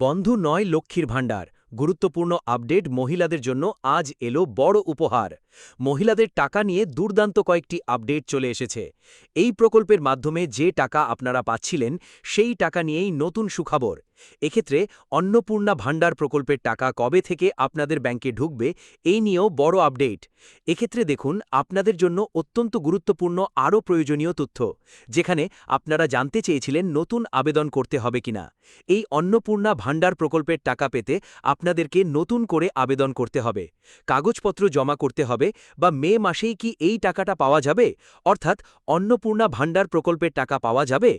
বন্ধু নয় লক্ষ্মীর ভাণ্ডার গুরুত্বপূর্ণ আপডেট মহিলাদের জন্য আজ এলো বড় উপহার। মহিলাদের টাকা নিয়ে দুর্দান্ত কয়েকটি আপডেট চলে এসেছে। এই প্রকল্পের মাধ্যমে যে টাকা আপনারা পাচ্ছিলেন সেই টাকা নিয়েই নতুন সুখবর। এক্ষেত্রে অন্নপূর্ণা ভাণ্ডার প্রকল্পের টাকা কবে থেকে আপনাদের ব্যাংকে ঢুকবে এই নিয়েও বড় আপডেট। এক্ষেত্রে দেখুন আপনাদের জন্য অত্যন্ত গুরুত্বপূর্ণ আরও প্রয়োজনীয় তথ্য, যেখানে আপনারা জানতে চেয়েছিলেন নতুন আবেদন করতে হবে কিনা। এই অন্নপূর্ণা ভাণ্ডার প্রকল্পের টাকা পেতে আপনাদেরকে নতুন করে আবেদন করতে হবে, কাগজপত্র জমা করতে হবে, বা মে মাসেই কি এই টাকাটা পাওয়া যাবে, অর্থাৎ অন্নপূর্ণা ভাণ্ডার প্রকল্পের টাকা পাওয়া যাবে।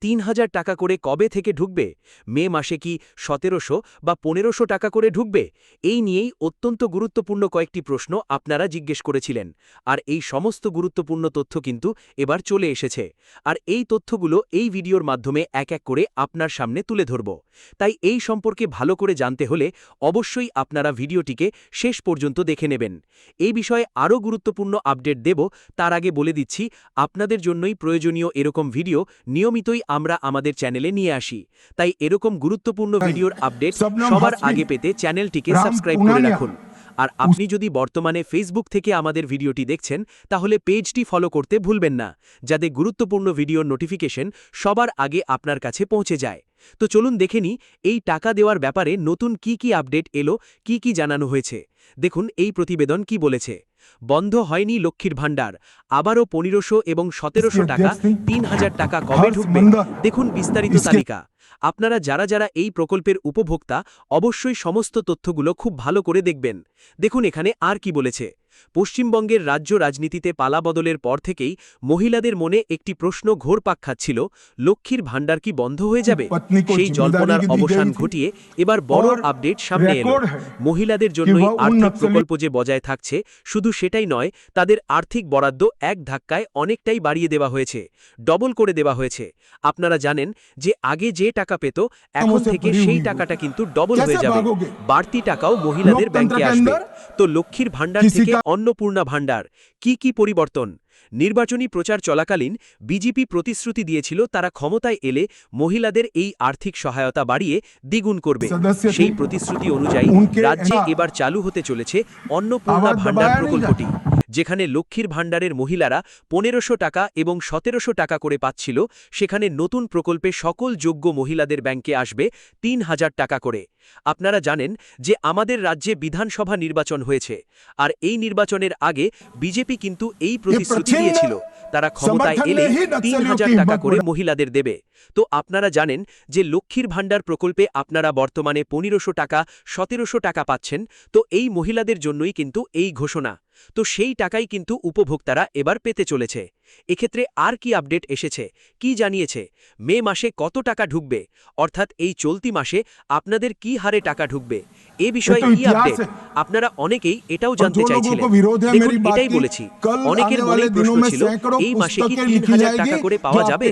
৩,০০০ টাকা করে কবে থেকে ঢুকবে, মে মাসে কি ১৭০০ বা ১৫০০ টাকা করে ঢুকবে, এই নিয়েই অত্যন্ত গুরুত্বপূর্ণ কয়েকটি প্রশ্ন আপনারা জিজ্ঞেস করেছিলেন। আর এই সমস্ত গুরুত্বপূর্ণ তথ্য কিন্তু এবার চলে এসেছে, আর এই তথ্যগুলো এই ভিডিওর মাধ্যমে এক এক করে আপনার সামনে তুলে ধরব। তাই এই সম্পর্কে ভালো করে জানতে হলে অবশ্যই আপনারা ভিডিওটিকে শেষ পর্যন্ত দেখে নেবেন। এই বিষয়ে আরও গুরুত্বপূর্ণ আপডেট দেব, তার আগে বলে দিচ্ছি আপনাদের জন্যই প্রয়োজনীয় এরকম ভিডিও নিয়মিতই আমরা আমাদের চ্যানেলে নিয়ে আসি। তাই এরকম গুরুত্বপূর্ণ ভিডিওর আপডেট সবার আগে পেতে চ্যানেলটিকে সাবস্ক্রাইব করে রাখুন। আর আপনি যদি বর্তমানে ফেসবুক থেকে আমাদের ভিডিওটি দেখছেন তাহলে পেজটি ফলো করতে ভুলবেন না, যাতে গুরুত্বপূর্ণ ভিডিওর নোটিফিকেশন সবার আগে আপনার কাছে পৌঁছে যায়। তো চলুন দেখে নিই এই টাকা দেওয়ার ব্যাপারে নতুন কি আপডেট এলো, কি জানানো হয়েছে। দেখুন এই প্রতিবেদন কি বলেছে। বন্ধ হয়নি লক্ষ্মীর ভাণ্ডার, আবারও ১৫০০ এবং ১৭০০ টাকা, ৩,০০০ টাকা কবে ঢুকবে, দেখুন বিস্তারিত তালিকা। আপনারা যারা এই প্রকল্পের উপভোক্তা অবশ্যই সমস্ত তথ্যগুলো খুব ভালো করে দেখবেন। দেখুন এখানে আর কি বলেছে। পশ্চিমবঙ্গের রাজ্য রাজনীতিতে পালাবদলের পর থেকেই মহিলাদের মনে একটি প্রশ্ন ঘোরপাক খাচ্ছিল, লক্ষ্মীর ভাণ্ডার কি বন্ধ হয়ে যাবে। সেই জল্পনার অবসান ঘটিয়ে এবার বড় আপডেট সামনে এলো। মহিলাদের জন্যই আর্থিক প্রকল্প যে বজায় থাকছে, শুধু সেটাই নয়, তাদের আর্থিক বরাদ্দ এক ধাক্কায় অনেকটাই বাড়িয়ে দেওয়া হয়েছে, ডবল করে দেওয়া হয়েছে। আপনারা জানেন যে আগে যে টাকা পেত এখন থেকে সেই টাকাটা কিন্তু ডবল হয়ে যাবে, বাড়তি টাকাও মহিলাদের ব্যাংকে আসবে। তো লক্ষ্মীর ভাণ্ডার থেকে অন্নপূর্ণা ভাণ্ডার কি পরিবর্তন। নির্বাচনী প্রচার চলাকালীন বিজেপি প্রতিশ্রুতি দিয়েছিল তারা ক্ষমতায় এলে মহিলাদের এই আর্থিক সহায়তা বাড়িয়ে দ্বিগুণ করবে। সেই প্রতিশ্রুতি অনুযায়ী রাজ্যে এবার চালু হতে চলেছে অন্নপূর্ণা ভাণ্ডার প্রকল্পটি, যেখানে লক্ষ্মীর ভাণ্ডারের মহিলারা ১৫০০ টাকা এবং ১৭০০ টাকা করে পাচ্ছিল, সেখানে নতুন প্রকল্পে সকল যোগ্য মহিলাদের ব্যাংকে আসবে ৩,০০০ টাকা করে। আপনারা জানেন যে আমাদের রাজ্যে বিধানসভা নির্বাচন হয়েছে, আর এই নির্বাচনের আগে বিজেপি কিন্তু এই প্রতিশ্রুতি দিয়েছিল তারা ক্ষমতায় এলে ৩,০০০ টাকা করে মহিলাদের দেবে। তো আপনারা জানেন যে লক্ষ্মীর ভাণ্ডার প্রকল্পে আপনারা বর্তমানে ১৫০০ টাকা ১৭০০ টাকা পাচ্ছেন। তো এই মহিলাদের জন্যই কিন্তু এই ঘোষণা। তো সেই টাকাই কিন্তু উপভোক্তারা এবার পেতে চলেছে। এক্ষেত্রে আর কি আপডেট এসেছে, কি জানিয়েছে, মে মাসে কত টাকা ঢুকবে, অর্থাৎ এই চলতি মাসে আপনাদের কি হারে টাকা ঢুকবে, এ বিষয়ে কি আপডেট। আপনারা অনেকেই এটাও জানতে চাইছিলেন। দেখুন এটাই বলেছি, অনেকের মনে প্রশ্ন ছিল এই মাসে কি ৩,০০০ টাকা করে পাওয়া যাবে।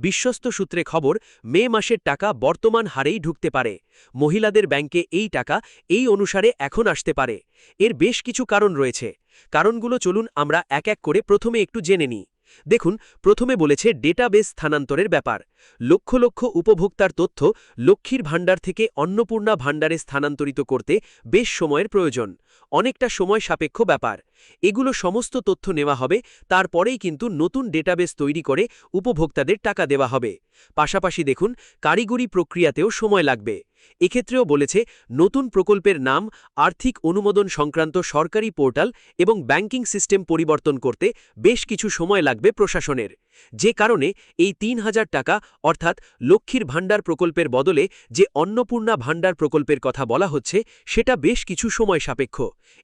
বিশ্বস্ত সূত্রে খবর, মে মাসের টাকা বর্তমান হারেই ঢুকতে পারে। মহিলাদের ব্যাংকে এই টাকা এই অনুসারে এখন আসতে পারে। এর বেশ কিছু কারণ রয়েছে। কারণগুলো চলুন আমরা এক এক করে প্রথমে একটু জেনে নিই। দেখুন প্রথমে বলেছে ডেটাবেস স্থানান্তরের ব্যাপার। লক্ষ লক্ষ উপভোক্তার তথ্য লক্ষ্মীর ভাণ্ডার থেকে অন্নপূর্ণা ভাণ্ডারে স্থানান্তরিত করতে বেশ সময়ের প্রয়োজন, অনেকটা সময় সাপেক্ষ ব্যাপার। এগুলো সমস্ত তথ্য নেওয়া হবে, তারপরেই কিন্তু নতুন ডেটাবেস তৈরি করে উপভোক্তাদের টাকা দেওয়া হবে। পাশাপাশি দেখুন কারিগরি প্রক্রিয়াতেও সময় লাগবে। এক্ষেত্রেও বলেছে নতুন প্রকল্পের নাম, আর্থিক অনুমোদন সংক্রান্ত সরকারি পোর্টাল এবং ব্যাংকিং সিস্টেম পরিবর্তন করতে বেশ কিছু সময় লাগবে প্রশাসনের। যে কারণে এই ৩,০০০ টাকা অর্থাৎ লক্ষ্মীর ভাণ্ডার প্রকল্পের বদলে যে অন্নপূর্ণা ভাণ্ডার প্রকল্পের কথা বলা হচ্ছে সেটা বেশ কিছু সময় সাপেক্ষ।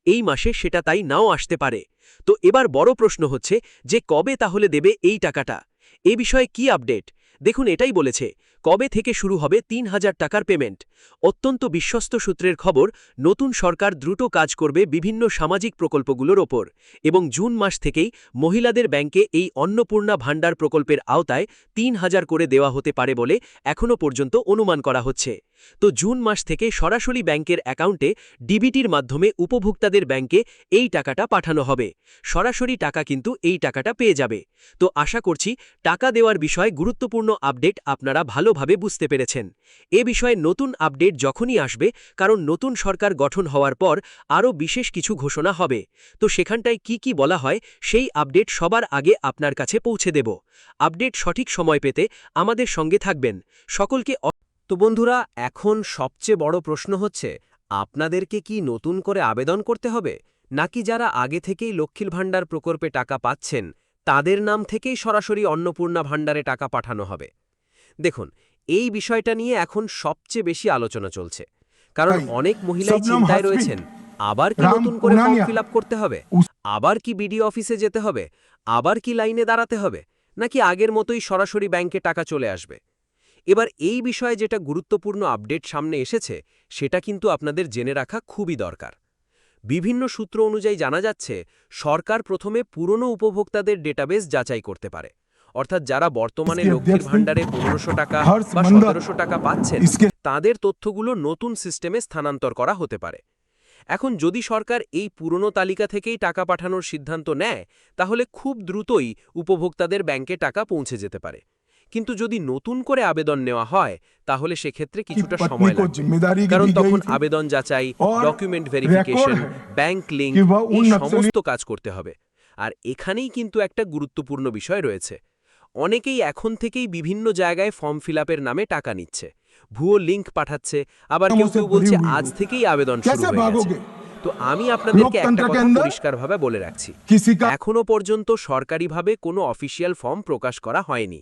এই মাসে সেটা তাই নাও আসতে পারে। তো এবার বড় প্রশ্ন হচ্ছে যে কবে তাহলে দেবে এই টাকাটা। এ বিষয়ে কি আপডেট, দেখুন এটাই বলেছে কবে থেকে শুরু হবে ৩,০০০ টাকার পেমেন্ট। অত্যন্ত বিশ্বস্ত সূত্রের খবর, নতুন সরকার দ্রুত কাজ করবে বিভিন্ন সামাজিক প্রকল্পগুলোর ওপর, এবং জুন মাস থেকেই মহিলাদের ব্যাংকে এই অন্নপূর্ণা ভাণ্ডার প্রকল্পের আওতায় ৩,০০০ করে দেওয়া হতে পারে বলে এখনও পর্যন্ত অনুমান করা হচ্ছে। তো জুন মাস থেকে সরাসরি ব্যাংকের অ্যাকাউন্টে ডিবিটির মাধ্যমে উপভোক্তাদের ব্যাংকে এই টাকাটা পাঠানো হবে। সরাসরি টাকা কিন্তু এই টাকাটা পেয়ে যাবে। তো আশা করছি টাকা দেওয়ার বিষয়ে গুরুত্বপূর্ণ আপডেট আপনারা ভালো ভালোভাবে বুঝতে পেরেছেন। এ বিষয়ে নতুন আপডেট যখনই আসবে, কারণ নতুন সরকার গঠন হওয়ার পর আরও বিশেষ কিছু ঘোষণা হবে, তো সেখানটায় কি বলা হয় সেই আপডেট সবার আগে আপনার কাছে পৌঁছে দেব। আপডেট সঠিক সময় পেতে আমাদের সঙ্গে থাকবেন। সকলকে তো বন্ধুরা, এখন সবচেয়ে বড় প্রশ্ন হচ্ছে, আপনাদেরকে কি নতুন করে আবেদন করতে হবে, নাকি যারা আগে থেকেই লক্ষ্মীর ভাণ্ডার প্রকল্পে টাকা পাচ্ছেন তাদের নাম থেকেই সরাসরি অন্নপূর্ণা ভাণ্ডারে টাকা পাঠানো হবে? দেখুন, এই বিষয়টা নিয়ে এখন সবচেয়ে বেশি আলোচনা চলছে, কারণ অনেক মহিলাই চিন্তায় রয়েছেন, আবার কি নতুন করে ফর্ম ফিল আপ করতে হবে, আবার কি বিডিও অফিসে যেতে হবে, আবার কি লাইনে দাঁড়াতে হবে, নাকি আগের মতোই সরাসরি ব্যাংকে টাকা চলে আসবে। এবার এই বিষয়ে যেটা গুরুত্বপূর্ণ আপডেট সামনে এসেছে, সেটা কিন্তু আপনাদের জেনে রাখা খুবই দরকার। বিভিন্ন সূত্র অনুযায়ী জানা যাচ্ছে, সরকার প্রথমে পুরনো উপভোক্তাদের ডেটাবেস যাচাই করতে পারে, অর্থাৎ যারা বর্তমানে লক্ষ্মীর ভাণ্ডারে 1500 টাকা বা 1700 টাকা পাচ্ছেন, তাদের তথ্যগুলো নতুন সিস্টেমে স্থানান্তর করা হতে পারে। এখন যদি সরকার এই পুরনো তালিকা থেকেই টাকা পাঠানোর সিদ্ধান্ত নেয়, তাহলে খুব দ্রুতই উপভোক্তাদের ব্যাংকে টাকা পৌঁছে যেতে পারে। কিন্তু যদি নতুন করে আবেদন নেওয়া হয়, তাহলে সেক্ষেত্রে কিছুটা সময় লাগবে, কারণ তখন আবেদন যাচাই, ডকুমেন্ট ভেরিফিকেশন, ব্যাংক লিঙ্ক, এই সমস্ত কাজ করতে হবে। আর এখানেই কিন্তু একটা গুরুত্বপূর্ণ বিষয় রয়েছে। অনেকেই এখন থেকেই বিভিন্ন জায়গায় ফর্ম ফিল আপের নামে টাকা নিচ্ছে, ভুয়ো লিঙ্ক পাঠাচ্ছে, আবার কেউ বলছে আজ থেকেই আবেদন শুরু হয়ে গেছে। তো আমি আপনাদেরকে একটা কথা পরিষ্কারভাবে বলে রাখছি, এখনো পর্যন্ত সরকারিভাবে কোনো অফিসিয়াল ফর্ম প্রকাশ করা হয়নি।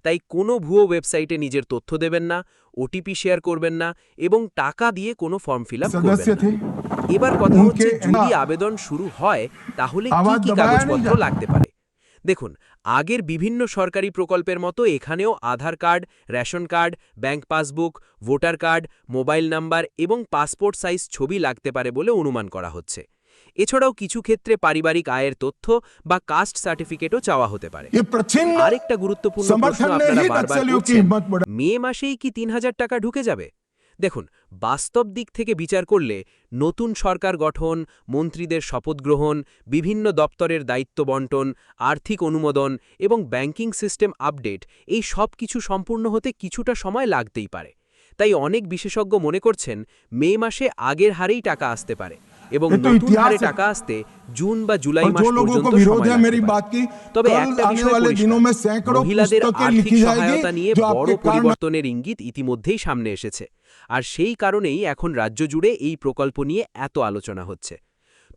তাই কোনো ভুয়ো ওয়েবসাইটে নিজের তথ্য দেবেন না, ওটিপি শেয়ার করবেন না, এবং টাকা দিয়ে কোনো ফর্ম ফিল আপ করবেন না। এবার কথা হচ্ছে, যদি আবেদন শুরু হয়, তাহলে কি কাগজপত্র লাগতে পারে। দেখুন, আগের বিভিন্ন সরকারি প্রকল্পের মতো এখানেও Aadhaar card, ration card, bank passbook, voter card, mobile number এবং পাসপোর্ট সাইজ ছবি লাগতে পারে বলে অনুমান করা হচ্ছে। এছাড়াও কিছু ক্ষেত্রে পারিবারিক আয়ের তথ্য বা কাস্ট সার্টিফিকেটও চাওয়া হতে পারে। আরেকটা গুরুত্বপূর্ণ প্রশ্ন আপনারা বারবার করছেন, মে মাসেই কি 3000 টাকা ঢুকে যাবে? দেখুন, বাস্তব দিক থেকে বিচার করলে নতুন সরকার গঠন, মন্ত্রীদের শপথ গ্রহণ, বিভিন্ন দপ্তরের দায়িত্ব বন্টন, আর্থিক অনুমোদন এবং ব্যাংকিং সিস্টেম আপডেট, এই সব কিছু সম্পূর্ণ হতে কিছুটা সময় লাগতেই পারে। তাই অনেক বিশেষজ্ঞ মনে করছেন, মে মাসে আগের হারেই টাকা আসতে পারে এবং নতুন হারে টাকা আসতে জুন বা জুলাই মাস পর্যন্ত সময় লাগতে পারে। তবে একটা বিষয় পরিষ্কার, মহিলাদের আর্থিক সহায়তা নিয়ে বড় পরিবর্তনের ইঙ্গিত ইতিমধ্যেই সামনে এসেছে, আর সেই কারণেই এখন রাজ্য জুড়ে এই প্রকল্প নিয়ে এত আলোচনা হচ্ছে।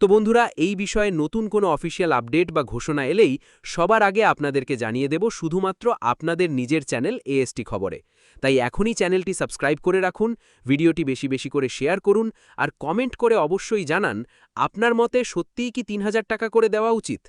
তো বন্ধুরা, এই বিষয়ে নতুন কোনো অফিসিয়াল আপডেট বা ঘোষণা এলেই সবার আগে আপনাদেরকে জানিয়ে দেব, শুধুমাত্র আপনাদের নিজের চ্যানেল এএসটি খবরে। তাই এখনই চ্যানেলটি সাবস্ক্রাইব করে রাখুন, ভিডিওটি বেশি করে শেয়ার করুন, আর কমেন্ট করে অবশ্যই জানান আপনার মতে সত্যিই কি 3000 টাকা করে দেওয়া উচিত।